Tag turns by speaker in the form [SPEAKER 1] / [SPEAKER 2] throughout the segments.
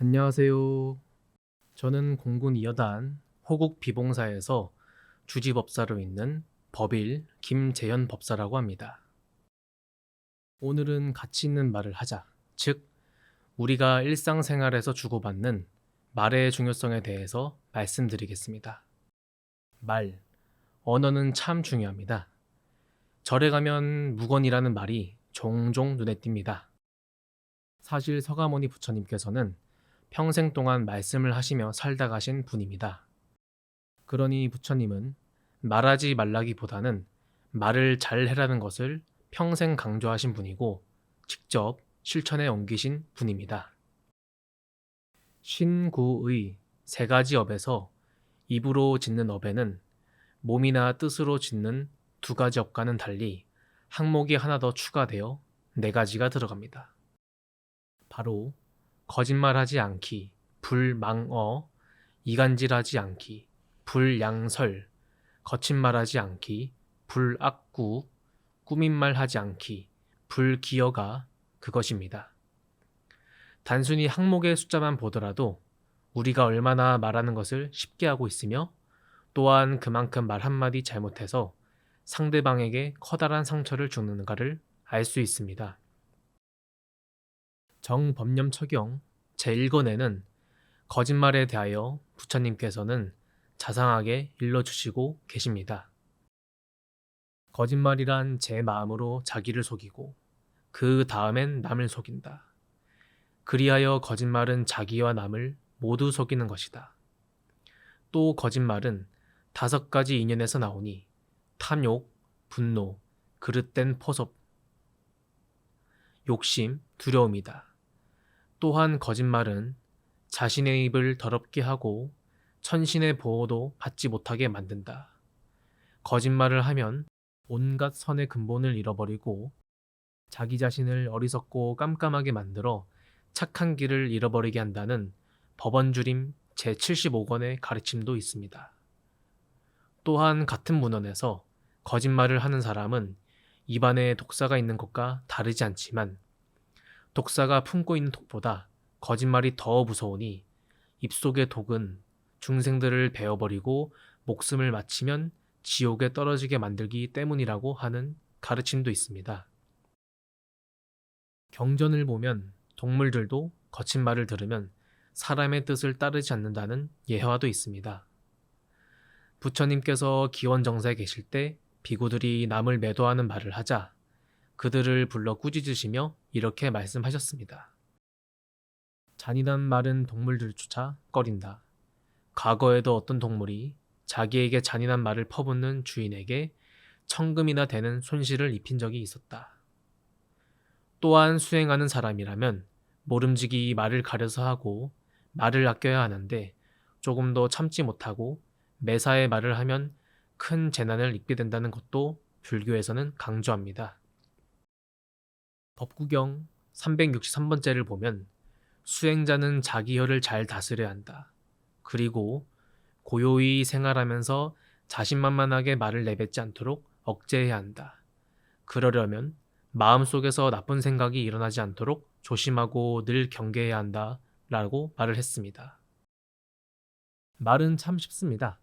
[SPEAKER 1] 안녕하세요. 저는 공군 2여단 호국 비봉사에서 주지법사로 있는 법일 김재현 법사라고 합니다. 오늘은 가치 있는 말을 하자, 즉 우리가 일상생활에서 주고받는 말의 중요성에 대해서 말씀드리겠습니다. 말, 언어는 참 중요합니다. 절에 가면 무건이라는 말이 종종 눈에 띕니다. 사실 서가모니 부처님께서는 평생 동안 말씀을 하시며 살다 가신 분입니다. 그러니 부처님은 말하지 말라기보다는 말을 잘 해라는 것을 평생 강조하신 분이고 직접 실천에 옮기신 분입니다. 신구의 세 가지 업에서 입으로 짓는 업에는 몸이나 뜻으로 짓는 두 가지 업과는 달리 항목이 하나 더 추가되어 네 가지가 들어갑니다. 바로 거짓말하지 않기, 불망어, 이간질하지 않기, 불양설, 거친 말하지 않기, 불악구, 꾸민 말하지 않기, 불기어가 그것입니다. 단순히 항목의 숫자만 보더라도 우리가 얼마나 말하는 것을 쉽게 하고 있으며 또한 그만큼 말 한마디 잘못해서 상대방에게 커다란 상처를 주는가를 알 수 있습니다. 정법념처경 제1권에는 거짓말에 대하여 부처님께서는 자상하게 일러주시고 계십니다. 거짓말이란 제 마음으로 자기를 속이고 그 다음엔 남을 속인다. 그리하여 거짓말은 자기와 남을 모두 속이는 것이다. 또 거짓말은 5가지 인연에서 나오니 탐욕, 분노, 그릇된 포섭, 욕심, 두려움이다. 또한 거짓말은 자신의 입을 더럽게 하고 천신의 보호도 받지 못하게 만든다. 거짓말을 하면 온갖 선의 근본을 잃어버리고 자기 자신을 어리석고 깜깜하게 만들어 착한 길을 잃어버리게 한다는 법원주림 제75권의 가르침도 있습니다. 또한 같은 문헌에서 거짓말을 하는 사람은 입안에 독사가 있는 것과 다르지 않지만 독사가 품고 있는 독보다 거짓말이 더 무서우니 입속의 독은 중생들을 베어버리고 목숨을 마치면 지옥에 떨어지게 만들기 때문이라고 하는 가르침도 있습니다. 경전을 보면 동물들도 거친 말을 들으면 사람의 뜻을 따르지 않는다는 예화도 있습니다. 부처님께서 기원정사에 계실 때 비구들이 남을 매도하는 말을 하자 그들을 불러 꾸짖으시며 이렇게 말씀하셨습니다. 잔인한 말은 동물들조차 꺼린다. 과거에도 어떤 동물이 자기에게 잔인한 말을 퍼붓는 주인에게 천금이나 되는 손실을 입힌 적이 있었다. 또한 수행하는 사람이라면 모름지기 말을 가려서 하고 말을 아껴야 하는데 조금 더 참지 못하고 매사에 말을 하면 큰 재난을 입게 된다는 것도 불교에서는 강조합니다. 법구경 363번째를 보면 수행자는 자기 혀를 잘 다스려야 한다. 그리고 고요히 생활하면서 자신만만하게 말을 내뱉지 않도록 억제해야 한다. 그러려면 마음속에서 나쁜 생각이 일어나지 않도록 조심하고 늘 경계해야 한다. 라고 말을 했습니다. 말은 참 쉽습니다.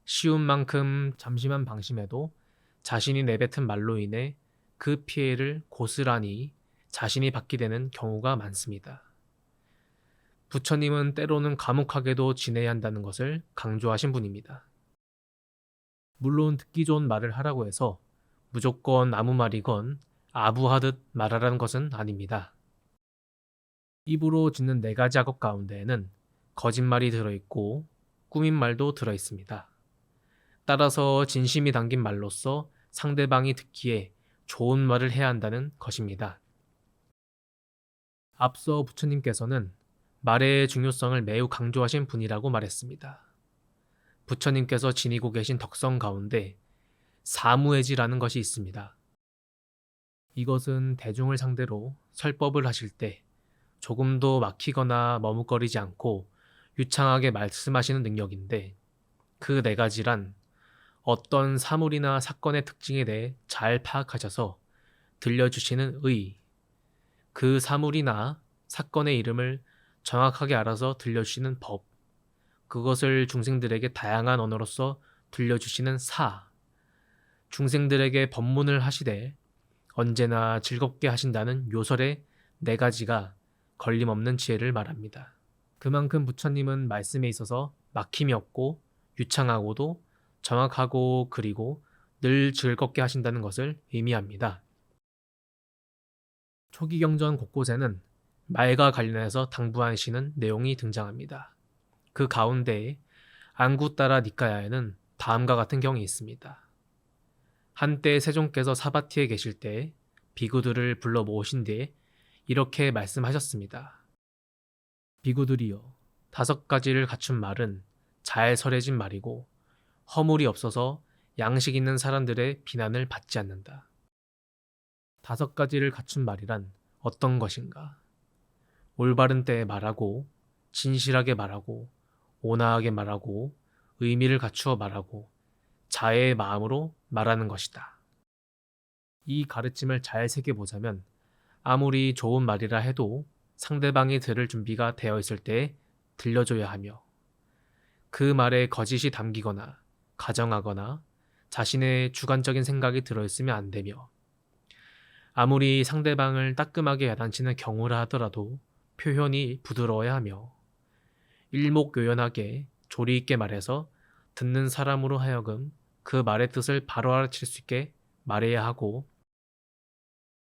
[SPEAKER 1] 쉬운 만큼 잠시만 방심해도 자신이 내뱉은 말로 인해 그 피해를 고스란히 자신이 받게 되는 경우가 많습니다. 부처님은 때로는 과묵하게도 지내야 한다는 것을 강조하신 분입니다. 물론 듣기 좋은 말을 하라고 해서 무조건 아무 말이건 아부하듯 말하라는 것은 아닙니다. 입으로 짓는 4가지 악업 가운데에는 거짓말이 들어있고 꾸민 말도 들어있습니다. 따라서 진심이 담긴 말로써 상대방이 듣기에 좋은 말을 해야 한다는 것입니다. 앞서 부처님께서는 말의 중요성을 매우 강조하신 분이라고 말했습니다. 부처님께서 지니고 계신 덕성 가운데 사무해지라는 것이 있습니다. 이것은 대중을 상대로 설법을 하실 때 조금도 막히거나 머뭇거리지 않고 유창하게 말씀하시는 능력인데 그 4가지란 어떤 사물이나 사건의 특징에 대해 잘 파악하셔서 들려주시는 의, 그 사물이나 사건의 이름을 정확하게 알아서 들려주시는 법, 그것을 중생들에게 다양한 언어로서 들려주시는 사, 중생들에게 법문을 하시되 언제나 즐겁게 하신다는 요설의 네 가지가 걸림없는 지혜를 말합니다. 그만큼 부처님은 말씀에 있어서 막힘이 없고 유창하고도 정확하고 그리고 늘 즐겁게 하신다는 것을 의미합니다. 초기 경전 곳곳에는 말과 관련해서 당부하시는 내용이 등장합니다. 그 가운데 안구따라 니까야에는 다음과 같은 경이 있습니다. 한때 세종께서 사바티에 계실 때 비구들을 불러 모으신 뒤에 이렇게 말씀하셨습니다. 비구들이여, 5가지를 갖춘 말은 잘 설해진 말이고 허물이 없어서 양식 있는 사람들의 비난을 받지 않는다. 5가지를 갖춘 말이란 어떤 것인가? 올바른 때에 말하고, 진실하게 말하고, 온화하게 말하고, 의미를 갖추어 말하고, 자애의 마음으로 말하는 것이다. 이 가르침을 잘 새겨보자면 아무리 좋은 말이라 해도 상대방이 들을 준비가 되어 있을 때 들려줘야 하며, 그 말에 거짓이 담기거나 가정하거나 자신의 주관적인 생각이 들어있으면 안 되며, 아무리 상대방을 따끔하게 야단치는 경우라 하더라도 표현이 부드러워야 하며, 일목요연하게 조리 있게 말해서 듣는 사람으로 하여금 그 말의 뜻을 바로 알아챌 수 있게 말해야 하고,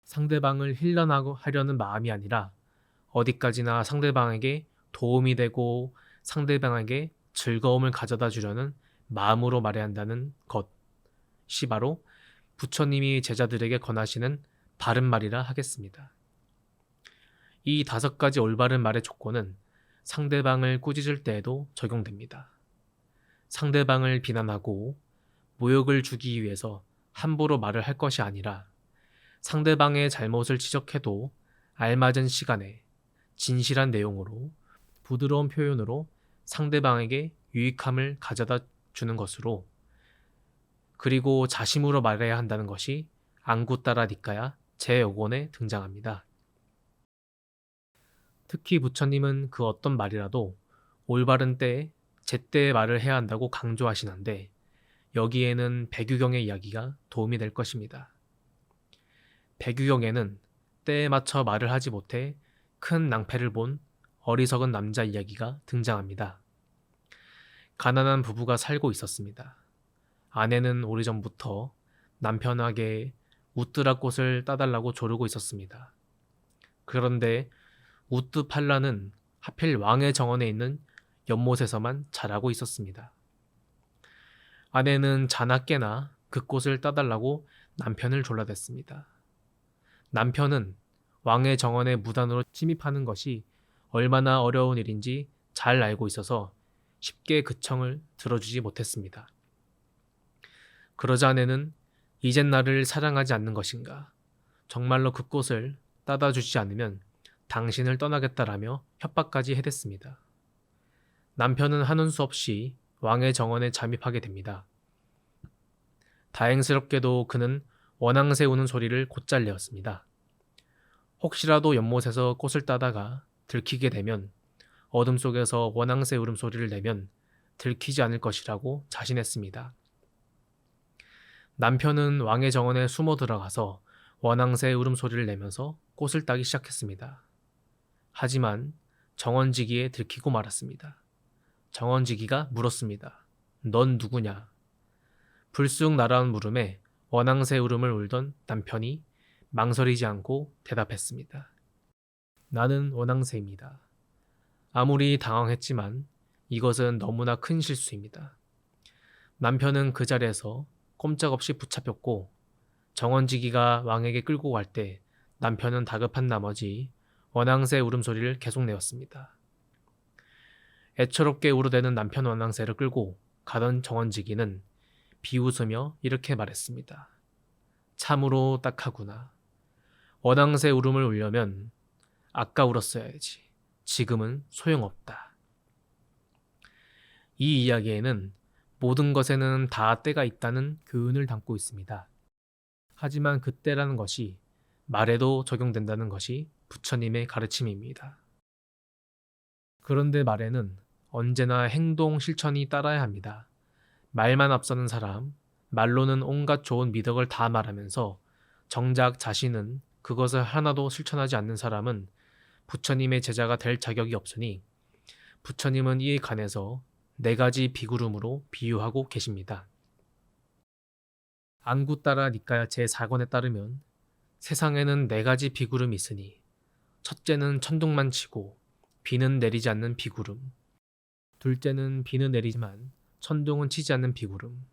[SPEAKER 1] 상대방을 힐난하고 하려는 마음이 아니라 어디까지나 상대방에게 도움이 되고 상대방에게 즐거움을 가져다 주려는 마음으로 말해야 한다는 것이 바로 부처님이 제자들에게 권하시는 바른 말이라 하겠습니다. 이 5가지 올바른 말의 조건은 상대방을 꾸짖을 때에도 적용됩니다. 상대방을 비난하고 모욕을 주기 위해서 함부로 말을 할 것이 아니라 상대방의 잘못을 지적해도 알맞은 시간에 진실한 내용으로 부드러운 표현으로 상대방에게 유익함을 가져다 주는 것으로, 그리고 자심으로 말해야 한다는 것이 안구따라 니까야 제5권에 등장합니다. 특히 부처님은 그 어떤 말이라도 올바른 때에 제때에 말을 해야 한다고 강조하시는데, 여기에는 백유경의 이야기가 도움이 될 것입니다. 백유경에는 때에 맞춰 말을 하지 못해 큰 낭패를 본 어리석은 남자 이야기가 등장합니다. 가난한 부부가 살고 있었습니다. 아내는 오래전부터 남편에게 우뜨라꽃을 따달라고 조르고 있었습니다. 그런데 우뜨팔라는 하필 왕의 정원에 있는 연못에서만 자라고 있었습니다. 아내는 자나 깨나 그 꽃을 따달라고 남편을 졸라댔습니다. 남편은 왕의 정원에 무단으로 침입하는 것이 얼마나 어려운 일인지 잘 알고 있어서 쉽게 그 청을 들어주지 못했습니다. 그러자 아내는 이젠 나를 사랑하지 않는 것인가? 정말로 그 꽃을 따다 주지 않으면 당신을 떠나겠다라며 협박까지 해댔습니다. 남편은 하는 수 없이 왕의 정원에 잠입하게 됩니다. 다행스럽게도 그는 원앙새 우는 소리를 곧잘 내었습니다. 혹시라도 연못에서 꽃을 따다가 들키게 되면, 어둠 속에서 원앙새 울음소리를 내면 들키지 않을 것이라고 자신했습니다. 남편은 왕의 정원에 숨어 들어가서 원앙새 울음소리를 내면서 꽃을 따기 시작했습니다. 하지만 정원지기에 들키고 말았습니다. 정원지기가 물었습니다. 넌 누구냐? 불쑥 날아온 물음에 원앙새 울음을 울던 남편이 망설이지 않고 대답했습니다. 나는 원앙새입니다. 아무리 당황했지만 이것은 너무나 큰 실수입니다. 남편은 그 자리에서 꼼짝없이 붙잡혔고, 정원지기가 왕에게 끌고 갈 때 남편은 다급한 나머지 원앙새 울음소리를 계속 내었습니다. 애처롭게 울어대는 남편 원앙새를 끌고 가던 정원지기는 비웃으며 이렇게 말했습니다. 참으로 딱하구나. 원앙새 울음을 울려면 아까 울었어야지. 지금은 소용없다. 이 이야기에는 모든 것에는 다 때가 있다는 교훈을 담고 있습니다. 하지만 그 때라는 것이 말에도 적용된다는 것이 부처님의 가르침입니다. 그런데 말에는 언제나 행동 실천이 따라야 합니다. 말만 앞서는 사람, 말로는 온갖 좋은 미덕을 다 말하면서 정작 자신은 그것을 하나도 실천하지 않는 사람은 부처님의 제자가 될 자격이 없으니 부처님은 이에 관해서 4가지 비구름으로 비유하고 계십니다. 안구따라 니까야 제4권에 따르면 세상에는 4가지 비구름이 있으니 첫째는 천둥만 치고 비는 내리지 않는 비구름, 둘째는 비는 내리지만 천둥은 치지 않는 비구름,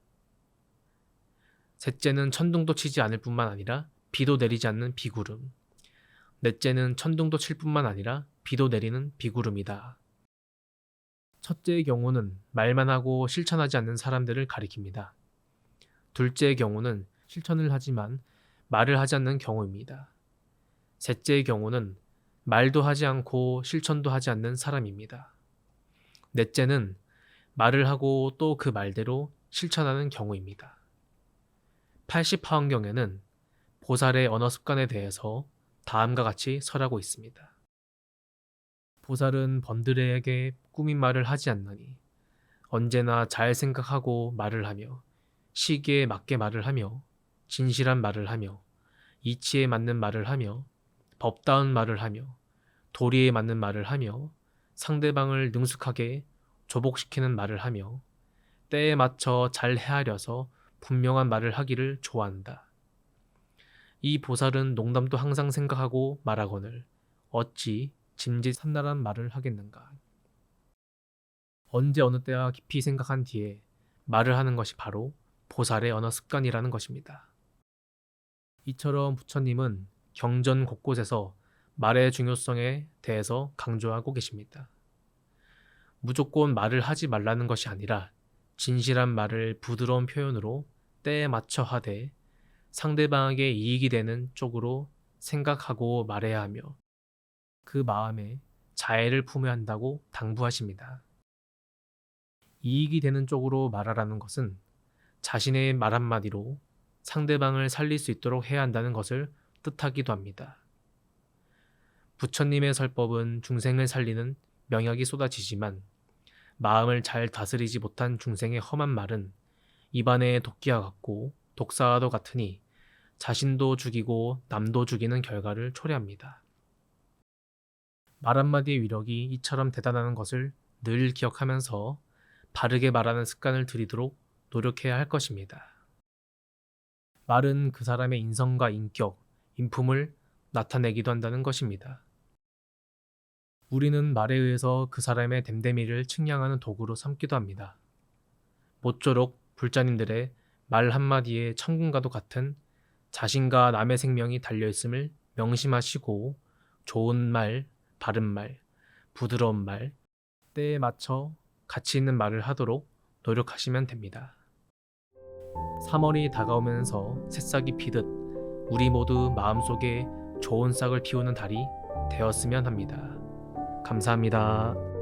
[SPEAKER 1] 셋째는 천둥도 치지 않을 뿐만 아니라 비도 내리지 않는 비구름, 넷째는 천둥도 칠 뿐만 아니라 비도 내리는 비구름이다. 첫째의 경우는 말만 하고 실천하지 않는 사람들을 가리킵니다. 둘째의 경우는 실천을 하지만 말을 하지 않는 경우입니다. 셋째의 경우는 말도 하지 않고 실천도 하지 않는 사람입니다. 넷째는 말을 하고 또 그 말대로 실천하는 경우입니다. 80화원경에는 보살의 언어 습관에 대해서 다음과 같이 설하고 있습니다. 보살은 번들에게 꾸민 말을 하지 않나니 언제나 잘 생각하고 말을 하며 시기에 맞게 말을 하며 진실한 말을 하며 이치에 맞는 말을 하며 법다운 말을 하며 도리에 맞는 말을 하며 상대방을 능숙하게 조복시키는 말을 하며 때에 맞춰 잘 헤아려서 분명한 말을 하기를 좋아한다. 이 보살은 농담도 항상 생각하고 말하거늘 어찌 짐짓산나란 말을 하겠는가. 언제 어느 때와 깊이 생각한 뒤에 말을 하는 것이 바로 보살의 언어 습관이라는 것입니다. 이처럼 부처님은 경전 곳곳에서 말의 중요성에 대해서 강조하고 계십니다. 무조건 말을 하지 말라는 것이 아니라 진실한 말을 부드러운 표현으로 때에 맞춰 하되 상대방에게 이익이 되는 쪽으로 생각하고 말해야 하며 그 마음에 자애를 품어야 한다고 당부하십니다. 이익이 되는 쪽으로 말하라는 것은 자신의 말 한마디로 상대방을 살릴 수 있도록 해야 한다는 것을 뜻하기도 합니다. 부처님의 설법은 중생을 살리는 명약이 쏟아지지만 마음을 잘 다스리지 못한 중생의 험한 말은 입안의 도끼와 같고 독사와도 같으니 자신도 죽이고 남도 죽이는 결과를 초래합니다. 말 한마디의 위력이 이처럼 대단한 것을 늘 기억하면서 바르게 말하는 습관을 들이도록 노력해야 할 것입니다. 말은 그 사람의 인성과 인격, 인품을 나타내기도 한다는 것입니다. 우리는 말에 의해서 그 사람의 됨됨이를 측량하는 도구로 삼기도 합니다. 모쪼록 불자님들의 말 한마디에 천군과도 같은 자신과 남의 생명이 달려있음을 명심하시고 좋은 말, 바른 말, 부드러운 말, 때에 맞춰 가치 있는 말을 하도록 노력하시면 됩니다. 3월이 다가오면서 새싹이 피듯 우리 모두 마음속에 좋은 싹을 피우는 달이 되었으면 합니다. 감사합니다.